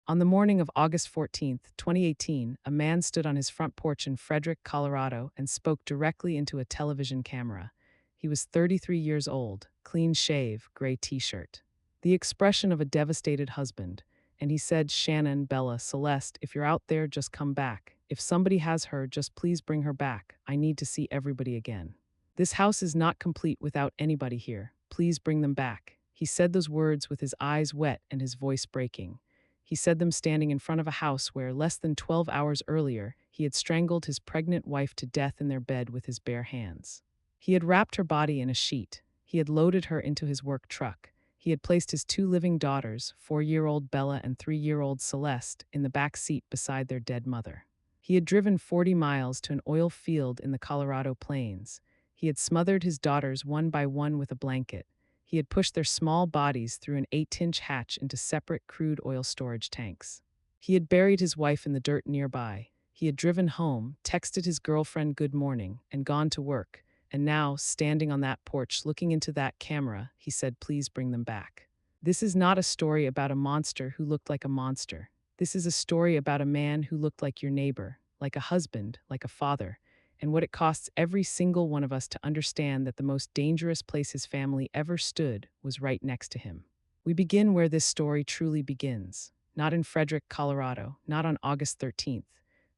On the morning of August 14th, 2018, a man stood on his front porch in Frederick, Colorado, and spoke directly into a television camera. He was 33 years old, clean shave, gray t-shirt. The expression of a devastated husband. And he said, "Shanann, Bella, Celeste, if you're out there, just come back. If somebody has her, just please bring her back. I need to see everybody again. This house is not complete without anybody here. Please bring them back." He said those words with his eyes wet and his voice breaking. He said them standing in front of a house where, less than 12 hours earlier, he had strangled his pregnant wife to death in their bed with his bare hands. He had wrapped her body in a sheet. He had loaded her into his work truck. He had placed his two living daughters, 4-year-old Bella and 3-year-old Celeste, in the back seat beside their dead mother. He had driven 40 miles to an oil field in the Colorado plains. He had smothered his daughters one by one with a blanket. He had pushed their small bodies through an 8-inch hatch into separate crude oil storage tanks. He had buried his wife in the dirt nearby. He had driven home, texted his girlfriend good morning, and gone to work. And now, standing on that porch looking into that camera, he said, "Please bring them back." This is not a story about a monster who looked like a monster. This is a story about a man who looked like your neighbor, like a husband, like a father, and what it costs every single one of us to understand that the most dangerous place his family ever stood was right next to him. We begin where this story truly begins, not in Frederick, Colorado, not on August 13th.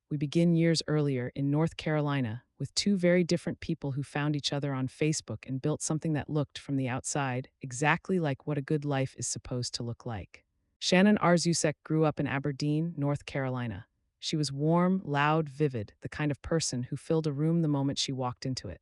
We begin years earlier in North Carolina with two very different people who found each other on Facebook and built something that looked, from the outside, exactly like what a good life is supposed to look like. Shanann Watts grew up in Aberdeen, North Carolina. She was warm, loud, vivid, the kind of person who filled a room the moment she walked into it.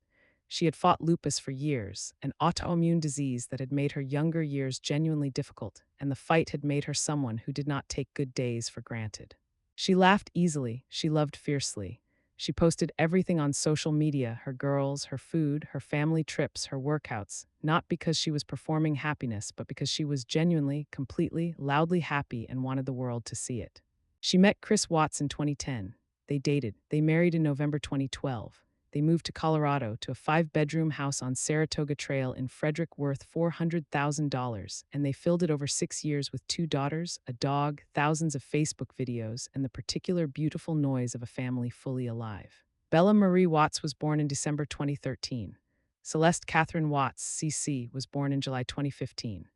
She had fought lupus for years, an autoimmune disease that had made her younger years genuinely difficult, and the fight had made her someone who did not take good days for granted. She laughed easily, she loved fiercely. She posted everything on social media, her girls, her food, her family trips, her workouts, not because she was performing happiness, but because she was genuinely, completely, loudly happy and wanted the world to see it. She met Chris Watts in 2010. They dated. They married in November 2012. They moved to Colorado to a 5-bedroom house on Saratoga Trail in Frederick worth $400,000, and they filled it over 6 years with 2 daughters, a dog, thousands of Facebook videos, and the particular beautiful noise of a family fully alive. Bella Marie Watts was born in December 2013. Celeste Catherine Watts, CC, was born in July 2015.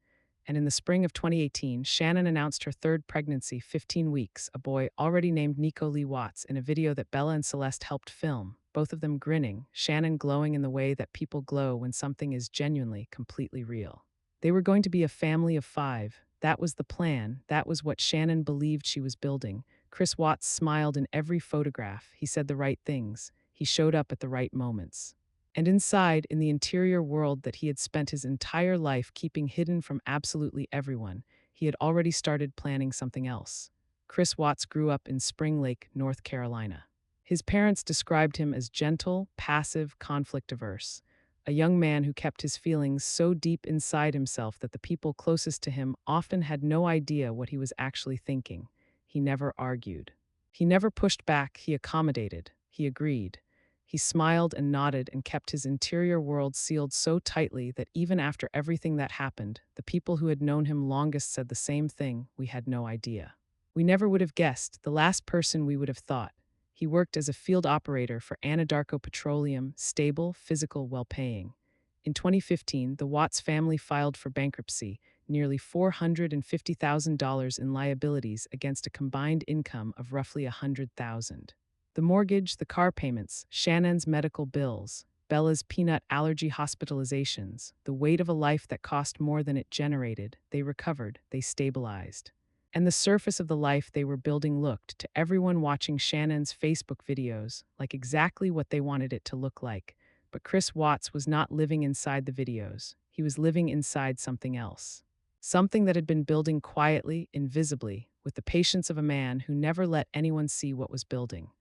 And in the spring of 2018, Shanann announced her third pregnancy, 15 weeks, a boy already named Nichol Watts, in a video that Bella and Celeste helped film, both of them grinning, Shanann glowing in the way that people glow when something is genuinely, completely real. They were going to be a family of 5. That was the plan. That was what Shanann believed she was building. Chris Watts smiled in every photograph. He said the right things. He showed up at the right moments. And inside, in the interior world that he had spent his entire life keeping hidden from absolutely everyone, he had already started planning something else. Chris Watts grew up in Spring Lake, North Carolina. His parents described him as gentle, passive, conflict-averse, a young man who kept his feelings so deep inside himself that the people closest to him often had no idea what he was actually thinking. He never argued. He never pushed back, he accommodated, he agreed. He smiled and nodded and kept his interior world sealed so tightly that even after everything that happened, the people who had known him longest said the same thing: "We had no idea. We never would have guessed, the last person we would have thought." He worked as a field operator for Anadarko Petroleum, stable, physical, well-paying. In 2015, the Watts family filed for bankruptcy, nearly $450,000 in liabilities against a combined income of roughly $100,000. The mortgage, the car payments, Shanann's medical bills, Bella's peanut allergy hospitalizations, the weight of a life that cost more than it generated, they recovered, they stabilized. And the surface of the life they were building looked, to everyone watching Shannon's Facebook videos, like exactly what they wanted it to look like. But Chris Watts was not living inside the videos. He was living inside something else. Something that had been building quietly, invisibly, with the patience of a man who never let anyone see what was building.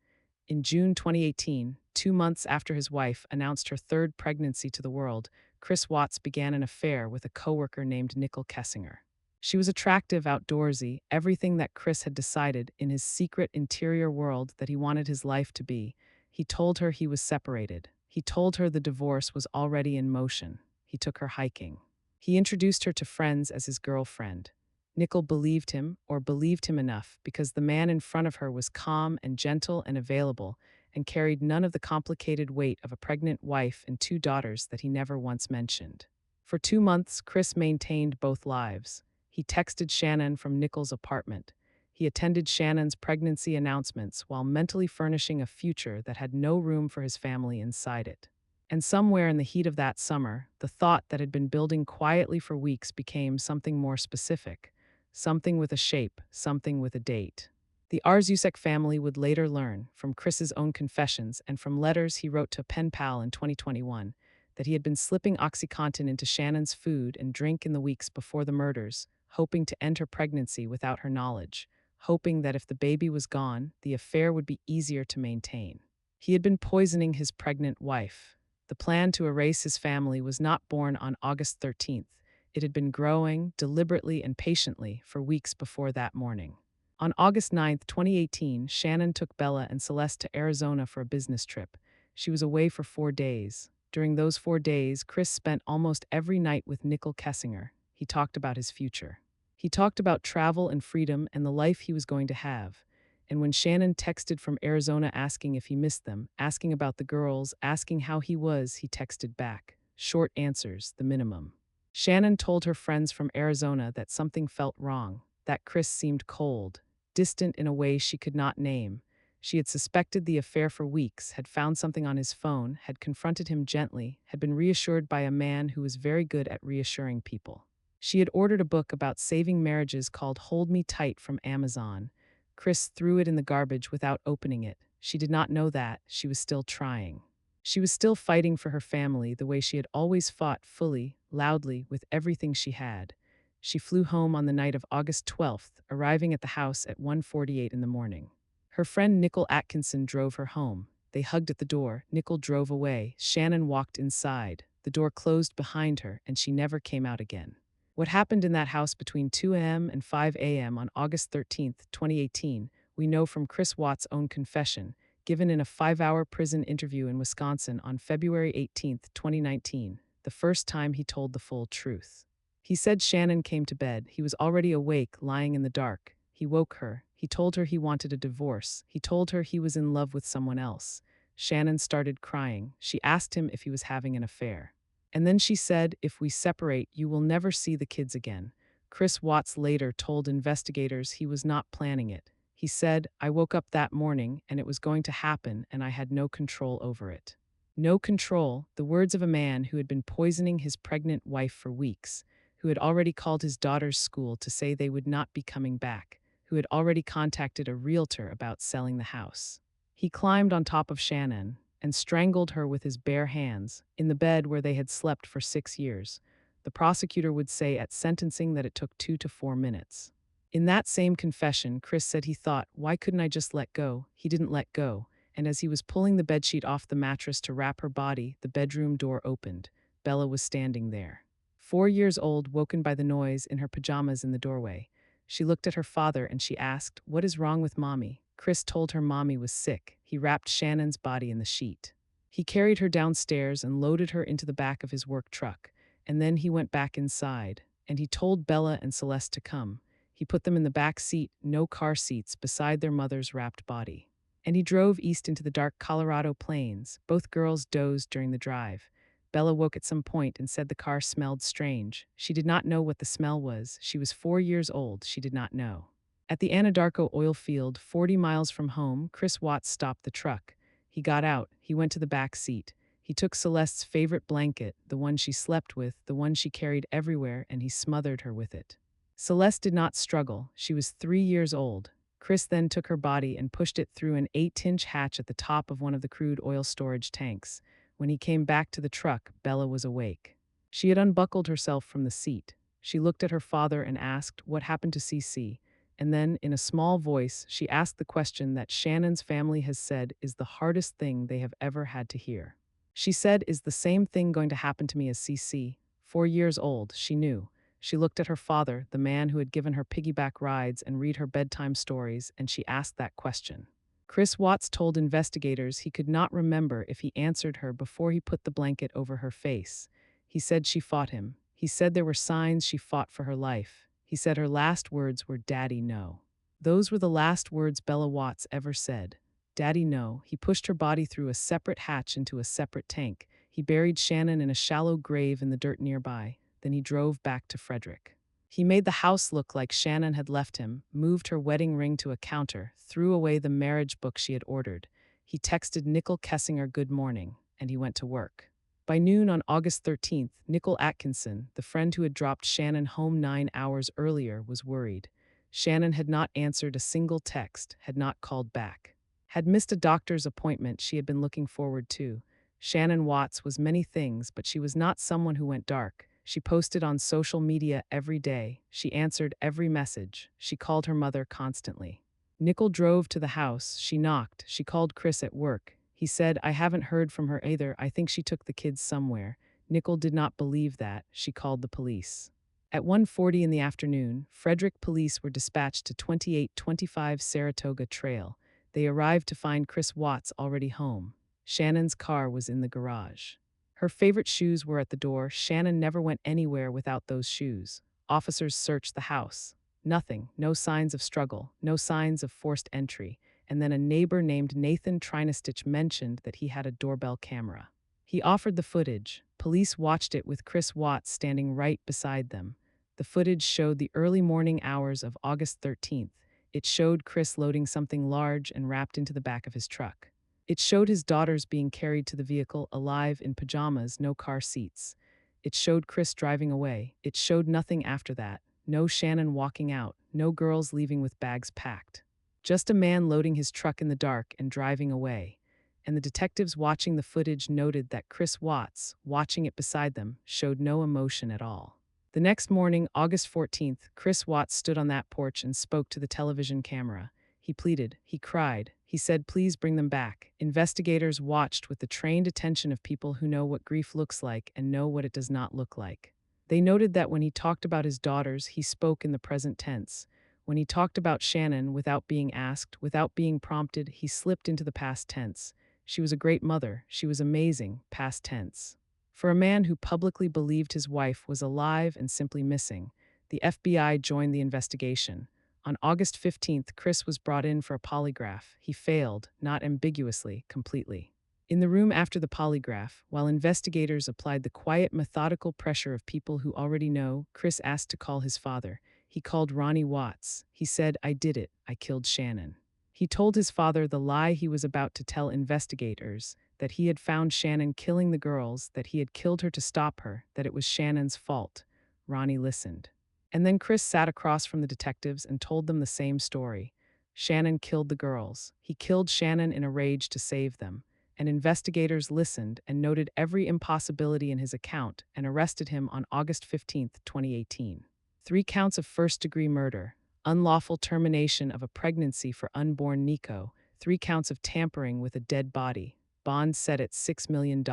In June 2018, 2 months after his wife announced her third pregnancy to the world, Chris Watts began an affair with a coworker named Nichol Kessinger. She was attractive, outdoorsy, everything that Chris had decided in his secret interior world that he wanted his life to be. He told her he was separated. He told her the divorce was already in motion. He took her hiking. He introduced her to friends as his girlfriend. Nichol believed him, or believed him enough, because the man in front of her was calm and gentle and available, and carried none of the complicated weight of a pregnant wife and two daughters that he never once mentioned. For 2 months, Chris maintained both lives. He texted Shanann from Nichol's apartment. He attended Shannon's pregnancy announcements while mentally furnishing a future that had no room for his family inside it. And somewhere in the heat of that summer, the thought that had been building quietly for weeks became something more specific, something with a shape, something with a date. The Arzusek family would later learn, from Chris's own confessions and from letters he wrote to a pen pal in 2021, that he had been slipping OxyContin into Shannon's food and drink in the weeks before the murders, hoping to end her pregnancy without her knowledge, hoping that if the baby was gone, the affair would be easier to maintain. He had been poisoning his pregnant wife. The plan to erase his family was not born on August 13th. It had been growing, deliberately and patiently, for weeks before that morning. On August 9th, 2018, Shanann took Bella and Celeste to Arizona for a business trip. She was away for 4 days. During those 4 days, Chris spent almost every night with Nichol Kessinger. He talked about his future. He talked about travel and freedom and the life he was going to have. And when Shanann texted from Arizona asking if he missed them, asking about the girls, asking how he was, he texted back. Short answers, the minimum. Shanann told her friends from Arizona that something felt wrong, that Chris seemed cold, distant in a way she could not name. She had suspected the affair for weeks, had found something on his phone, had confronted him gently, had been reassured by a man who was very good at reassuring people. She had ordered a book about saving marriages called Hold Me Tight from Amazon. Chris threw it in the garbage without opening it. She did not know that. She was still trying. She was still fighting for her family the way she had always fought, fully, loudly, with everything she had. She flew home on the night of August 12th, arriving at the house at 1:48 in the morning. Her friend Nichol Atkinson drove her home. They hugged at the door. Nichol drove away. Shanann walked inside. The door closed behind her, and she never came out again. What happened in that house between 2 a.m. and 5 a.m. on August 13th, 2018, we know from Chris Watts' own confession, given in a 5-hour prison interview in Wisconsin on February 18th, 2019, the first time he told the full truth. He said Shanann came to bed. He was already awake, lying in the dark. He woke her. He told her he wanted a divorce. He told her he was in love with someone else. Shanann started crying. She asked him if he was having an affair. And then she said, "If we separate, you will never see the kids again." Chris Watts later told investigators he was not planning it. He said, "I woke up that morning and it was going to happen and I had no control over it." No control, the words of a man who had been poisoning his pregnant wife for weeks, who had already called his daughter's school to say they would not be coming back, who had already contacted a realtor about selling the house. He climbed on top of Shanann and strangled her with his bare hands, in the bed where they had slept for 6 years. The prosecutor would say at sentencing that it took 2 to 4 minutes. In that same confession, Chris said he thought, "Why couldn't I just let go?" He didn't let go, and as he was pulling the bedsheet off the mattress to wrap her body, the bedroom door opened. Bella was standing there. 4 years old, woken by the noise, in her pajamas in the doorway. She looked at her father and she asked, "What is wrong with Mommy?" Chris told her Mommy was sick. He wrapped Shannon's body in the sheet. He carried her downstairs and loaded her into the back of his work truck, and then he went back inside, and he told Bella and Celeste to come. He put them in the back seat, no car seats, beside their mother's wrapped body. And he drove east into the dark Colorado plains. Both girls dozed during the drive. Bella woke at some point and said the car smelled strange. She did not know what the smell was. She was 4 years old. She did not know. At the Anadarko oil field, 40 miles from home, Chris Watts stopped the truck. He got out. He went to the back seat. He took Celeste's favorite blanket, the one she slept with, the one she carried everywhere, and he smothered her with it. Celeste did not struggle. She was 3 years old. Chris then took her body and pushed it through an 8-inch hatch at the top of one of the crude oil storage tanks. When he came back to the truck, Bella was awake. She had unbuckled herself from the seat. She looked at her father and asked, "What happened to CC?" And then, in a small voice, she asked the question that Shannon's family has said is the hardest thing they have ever had to hear. She said, "Is the same thing going to happen to me as CC?" 4 years old, she knew. She looked at her father, the man who had given her piggyback rides and read her bedtime stories, and she asked that question. Chris Watts told investigators he could not remember if he answered her before he put the blanket over her face. He said she fought him. He said there were signs she fought for her life. He said her last words were, "Daddy, no." Those were the last words Bella Watts ever said. Daddy, no. He pushed her body through a separate hatch into a separate tank. He buried Shanann in a shallow grave in the dirt nearby. Then he drove back to Frederick. He made the house look like Shanann had left him, moved her wedding ring to a counter, threw away the marriage book she had ordered. He texted Nichol Kessinger good morning, and he went to work. By noon on August 13th, Nichol Atkinson, the friend who had dropped Shanann home 9 hours earlier, was worried. Shanann had not answered a single text, had not called back. Had missed a doctor's appointment she had been looking forward to. Shanann Watts was many things, but she was not someone who went dark. She posted on social media every day. She answered every message. She called her mother constantly. Nichol drove to the house. She knocked. She called Chris at work. He said, "I haven't heard from her either. I think she took the kids somewhere." Nichol did not believe that. She called the police. At 1:40 in the afternoon, Frederick police were dispatched to 2825 Saratoga Trail. They arrived to find Chris Watts already home. Shannon's car was in the garage. Her favorite shoes were at the door. Shanann never went anywhere without those shoes. Officers searched the house. Nothing, no signs of struggle, no signs of forced entry. And then a neighbor named Nathan Trinastich mentioned that he had a doorbell camera. He offered the footage. Police watched it with Chris Watts standing right beside them. The footage showed the early morning hours of August 13th. It showed Chris loading something large and wrapped into the back of his truck. It showed his daughters being carried to the vehicle alive in pajamas, no car seats. It showed Chris driving away. It showed nothing after that. No Shanann walking out, no girls leaving with bags packed. Just a man loading his truck in the dark and driving away. And the detectives watching the footage noted that Chris Watts, watching it beside them, showed no emotion at all. The next morning, August 14th, Chris Watts stood on that porch and spoke to the television camera. He pleaded, he cried, he said, "Please bring them back." Investigators watched with the trained attention of people who know what grief looks like and know what it does not look like. They noted that when he talked about his daughters, he spoke in the present tense. When he talked about Shanann, without being asked, without being prompted, he slipped into the past tense. She was a great mother. She was amazing, past tense. For a man who publicly believed his wife was alive and simply missing, the FBI joined the investigation. On August 15th, Chris was brought in for a polygraph. He failed, not ambiguously, completely. In the room after the polygraph, while investigators applied the quiet, methodical pressure of people who already know, Chris asked to call his father. He called Ronnie Watts. He said, "I did it. I killed Shanann." He told his father the lie he was about to tell investigators, that he had found Shanann killing the girls, that he had killed her to stop her, that it was Shannon's fault. Ronnie listened. And then Chris sat across from the detectives and told them the same story. Shanann killed the girls. He killed Shanann in a rage to save them. And investigators listened and noted every impossibility in his account and arrested him on August 15th, 2018. 3 counts of first-degree murder, unlawful termination of a pregnancy for unborn Nico, 3 counts of tampering with a dead body, bond set at $6 million.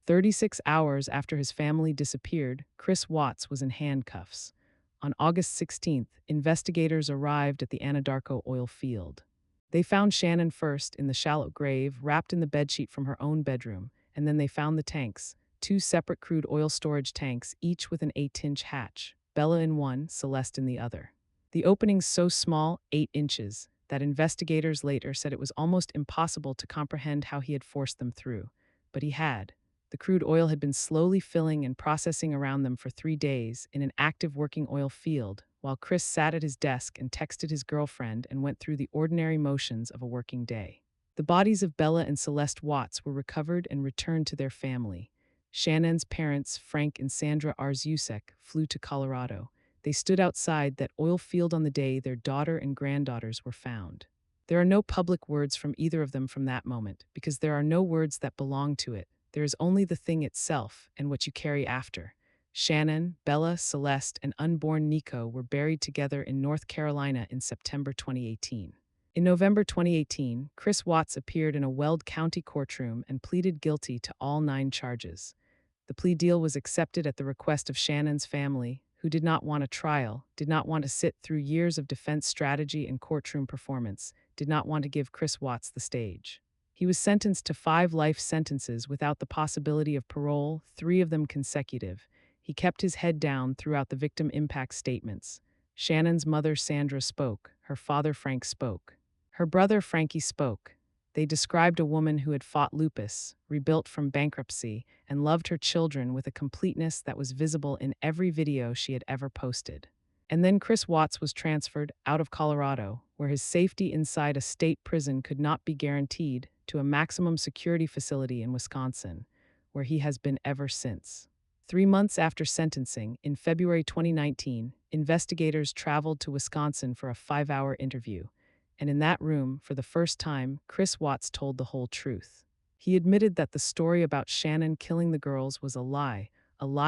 36 hours after his family disappeared, Chris Watts was in handcuffs. On August 16th, investigators arrived at the Anadarko oil field. They found Shanann first in the shallow grave, wrapped in the bedsheet from her own bedroom, and then they found the tanks, 2 separate crude oil storage tanks, each with an 8-inch hatch, Bella in one, Celeste in the other. The openings so small, 8 inches, that investigators later said it was almost impossible to comprehend how he had forced them through. But he had. The crude oil had been slowly filling and processing around them for 3 days in an active working oil field, while Chris sat at his desk and texted his girlfriend and went through the ordinary motions of a working day. The bodies of Bella and Celeste Watts were recovered and returned to their family. Shannon's parents, Frank and Sandra Arzusek, flew to Colorado. They stood outside that oil field on the day their daughter and granddaughters were found. There are no public words from either of them from that moment, because there are no words that belong to it. There is only the thing itself and what you carry after. Shanann, Bella, Celeste, and unborn Nico were buried together in North Carolina in September 2018. In November 2018, Chris Watts appeared in a Weld County courtroom and pleaded guilty to all 9 charges. The plea deal was accepted at the request of Shannon's family, who did not want a trial, did not want to sit through years of defense strategy and courtroom performance, did not want to give Chris Watts the stage. He was sentenced to 5 life sentences without the possibility of parole, 3 of them consecutive. He kept his head down throughout the victim impact statements. Shannon's mother, Sandra, spoke. Her father, Frank, spoke. Her brother, Frankie, spoke. They described a woman who had fought lupus, rebuilt from bankruptcy, and loved her children with a completeness that was visible in every video she had ever posted. And then Chris Watts was transferred out of Colorado, where his safety inside a state prison could not be guaranteed, to a maximum security facility in Wisconsin, where he has been ever since. 3 months after sentencing, in February 2019, investigators traveled to Wisconsin for a 5-hour interview. And in that room, for the first time, Chris Watts told the whole truth. He admitted that the story about Shanann killing the girls was a lie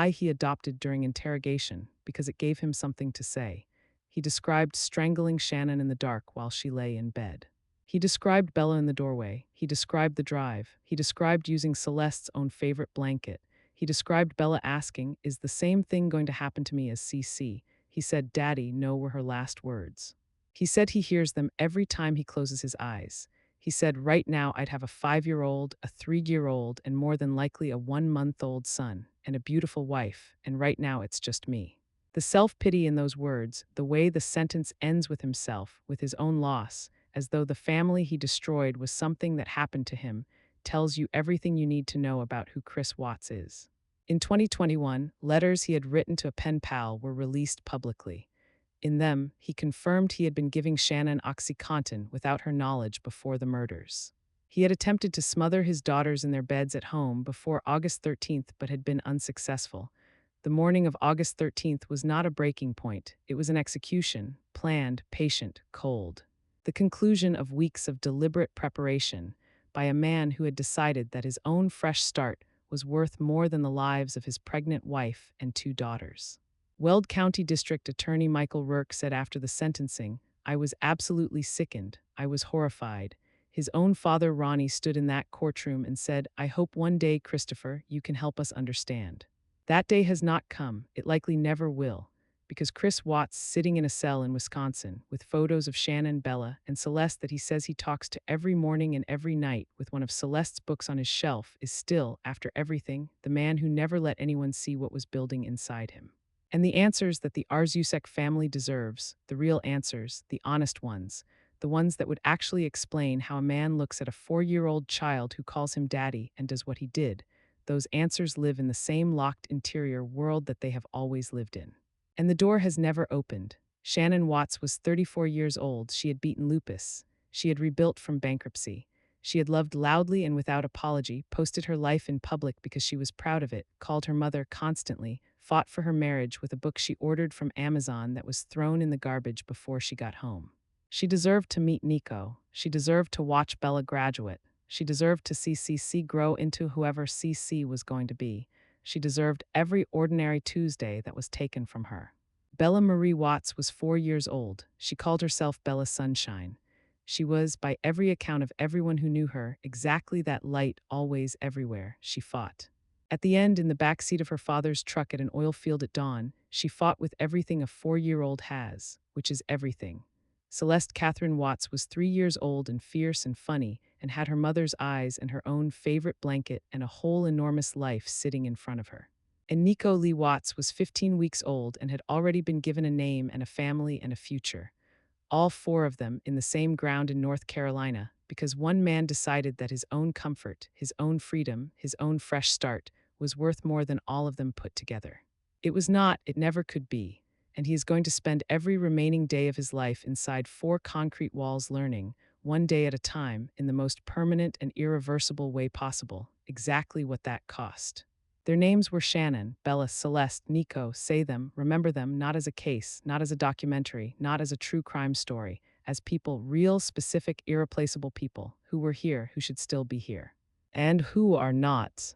he adopted during interrogation because it gave him something to say. He described strangling Shanann in the dark while she lay in bed. He described Bella in the doorway. He described the drive. He described using Celeste's own favorite blanket. He described Bella asking, "Is the same thing going to happen to me as CC?" He said, "Daddy, no," were her last words. He said he hears them every time he closes his eyes. He said, "Right now I'd have a 5-year-old, a 3-year-old, and more than likely a 1-month-old son, and a beautiful wife, and right now it's just me." The self-pity in those words, the way the sentence ends with himself, with his own loss, as though the family he destroyed was something that happened to him, tells you everything you need to know about who Chris Watts is. In 2021, letters he had written to a pen pal were released publicly. In them, he confirmed he had been giving Shanann OxyContin without her knowledge before the murders. He had attempted to smother his daughters in their beds at home before August 13th but had been unsuccessful. The morning of August 13th was not a breaking point, it was an execution, planned, patient, cold. The conclusion of weeks of deliberate preparation by a man who had decided that his own fresh start was worth more than the lives of his pregnant wife and 2 daughters. Weld County District Attorney Michael Rourke said after the sentencing, "I was absolutely sickened. I was horrified." His own father, Ronnie, stood in that courtroom and said, "I hope one day, Christopher, you can help us understand." That day has not come. It likely never will, because Chris Watts, sitting in a cell in Wisconsin, with photos of Shanann, Bella, and Celeste that he says he talks to every morning and every night, with one of Celeste's books on his shelf, is still, after everything, the man who never let anyone see what was building inside him. And the answers that the Arzusek family deserves, the real answers, the honest ones, the ones that would actually explain how a man looks at a 4-year-old child who calls him daddy and does what he did, those answers live in the same locked interior world that they have always lived in. And the door has never opened. Shanann Watts was 34 years old. She had beaten lupus. She had rebuilt from bankruptcy. She had loved loudly and without apology, posted her life in public because she was proud of it, called her mother constantly, fought for her marriage with a book she ordered from Amazon that was thrown in the garbage before she got home. She deserved to meet Nico. She deserved to watch Bella graduate. She deserved to see CC grow into whoever CC was going to be. She deserved every ordinary Tuesday that was taken from her. Bella Marie Watts was 4 years old. She called herself Bella Sunshine. She was, by every account of everyone who knew her, exactly that light always everywhere. She fought. At the end, in the back seat of her father's truck at an oil field at dawn, she fought with everything a 4-year-old has, which is everything. Celeste Catherine Watts was 3 years old and fierce and funny, and had her mother's eyes and her own favorite blanket and a whole enormous life sitting in front of her. And Nico Lee Watts was 15 weeks old and had already been given a name and a family and a future. All 4 of them in the same ground in North Carolina, because one man decided that his own comfort, his own freedom, his own fresh start was worth more than all of them put together. It was not, it never could be, and he is going to spend every remaining day of his life inside 4 concrete walls learning, one day at a time, in the most permanent and irreversible way possible, exactly what that cost. Their names were Shanann, Bella, Celeste, Nico. Say them, remember them, not as a case, not as a documentary, not as a true crime story, as people, real, specific, irreplaceable people, who were here, who should still be here. And who are not.